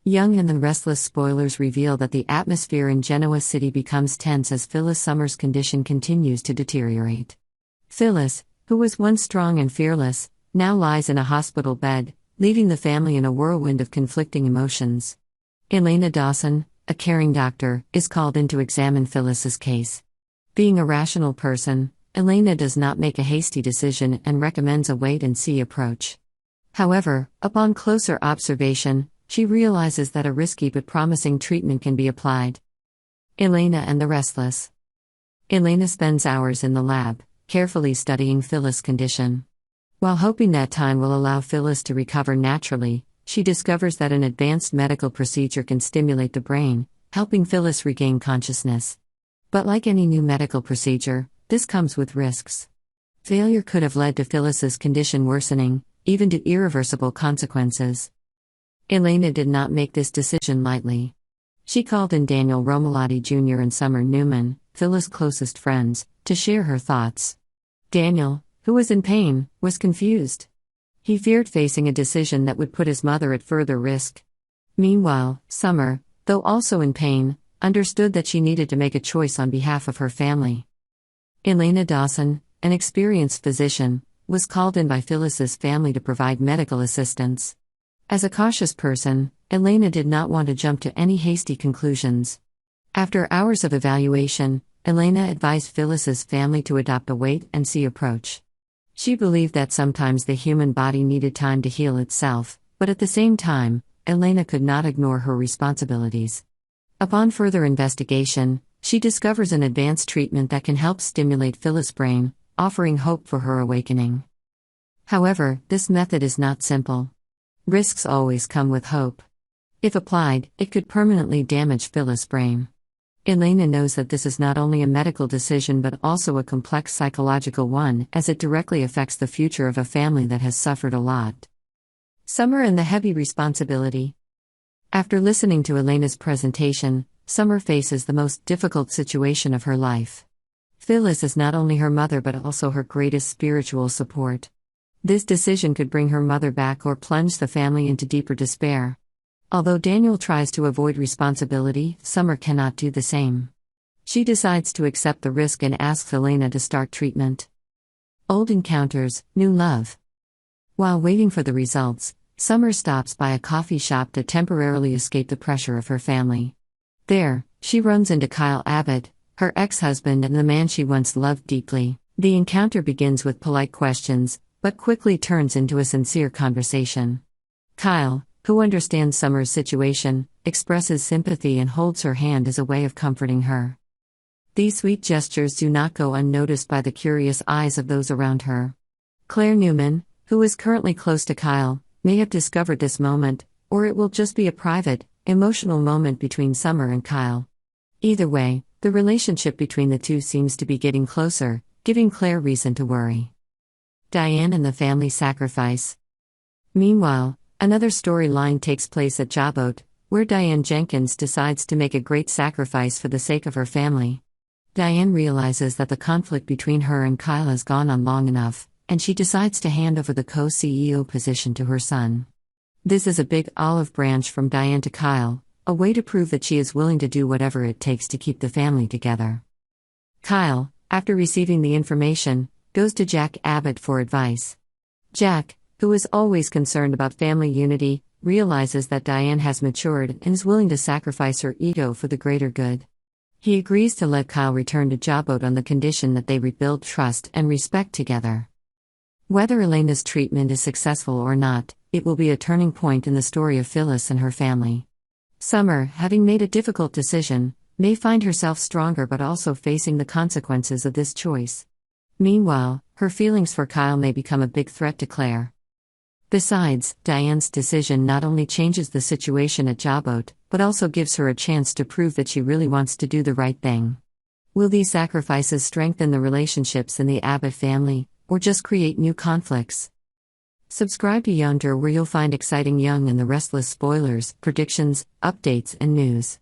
Young and the Restless spoilers reveal that the atmosphere in Genoa City becomes tense as Phyllis Summer's condition continues to deteriorate. Phyllis, who was once strong and fearless, now lies in a hospital bed, leaving the family in a whirlwind of conflicting emotions. Elena Dawson, a caring doctor, is called in to examine Phyllis's case. Being a rational person, Elena does not make a hasty decision and recommends a wait-and-see approach. However, upon closer observation, she realizes that a risky but promising treatment can be applied. Elena and the Restless. Elena spends hours in the lab, carefully studying Phyllis' condition. While hoping that time will allow Phyllis to recover naturally, she discovers that an advanced medical procedure can stimulate the brain, helping Phyllis regain consciousness. But like any new medical procedure, this comes with risks. Failure could have led to Phyllis's condition worsening, even to irreversible consequences. Elena did not make this decision lightly. She called in Daniel Romalotti Jr. and Summer Newman, Phyllis' closest friends, to share her thoughts. Daniel, who was in pain, was confused. He feared facing a decision that would put his mother at further risk. Meanwhile, Summer, though also in pain, understood that she needed to make a choice on behalf of her family. Elena Dawson, an experienced physician, was called in by Phyllis's family to provide medical assistance. As a cautious person, Elena did not want to jump to any hasty conclusions. After hours of evaluation, Elena advised Phyllis's family to adopt a wait-and-see approach. She believed that sometimes the human body needed time to heal itself, but at the same time, Elena could not ignore her responsibilities. Upon further investigation, she discovers an advanced treatment that can help stimulate Phyllis' brain, offering hope for her awakening. However, this method is not simple. Risks always come with hope. If applied, it could permanently damage Phyllis' brain. Elena knows that this is not only a medical decision but also a complex psychological one, as it directly affects the future of a family that has suffered a lot. Summer and the heavy responsibility. After listening to Elena's presentation, Summer faces the most difficult situation of her life. Phyllis is not only her mother but also her greatest spiritual support. This decision could bring her mother back or plunge the family into deeper despair. Although Daniel tries to avoid responsibility, Summer cannot do the same. She decides to accept the risk and asks Elena to start treatment. Old encounters, new love. While waiting for the results, Summer stops by a coffee shop to temporarily escape the pressure of her family. There, she runs into Kyle Abbott, her ex-husband and the man she once loved deeply. The encounter begins with polite questions, but quickly turns into a sincere conversation. Kyle, who understands Summer's situation, expresses sympathy and holds her hand as a way of comforting her. These sweet gestures do not go unnoticed by the curious eyes of those around her. Claire Newman, who is currently close to Kyle, may have discovered this moment, or it will just be a private, emotional moment between Summer and Kyle. Either way, the relationship between the two seems to be getting closer, giving Claire reason to worry. Diane and the family sacrifice. Meanwhile, another storyline takes place at Jobot, where Diane Jenkins decides to make a great sacrifice for the sake of her family. Diane realizes that the conflict between her and Kyle has gone on long enough, and she decides to hand over the co-CEO position to her son. This is a big olive branch from Diane to Kyle, a way to prove that she is willing to do whatever it takes to keep the family together. Kyle, after receiving the information, goes to Jack Abbott for advice. Jack, who is always concerned about family unity, realizes that Diane has matured and is willing to sacrifice her ego for the greater good. He agrees to let Kyle return to Jobot on the condition that they rebuild trust and respect together. Whether Elena's treatment is successful or not, it will be a turning point in the story of Phyllis and her family. Summer, having made a difficult decision, may find herself stronger but also facing the consequences of this choice. Meanwhile, her feelings for Kyle may become a big threat to Claire. Besides, Diane's decision not only changes the situation at Jobot, but also gives her a chance to prove that she really wants to do the right thing. Will these sacrifices strengthen the relationships in the Abbott family, or just create new conflicts? Subscribe to Yonder, where you'll find exciting Young and the Restless spoilers, predictions, updates, and news.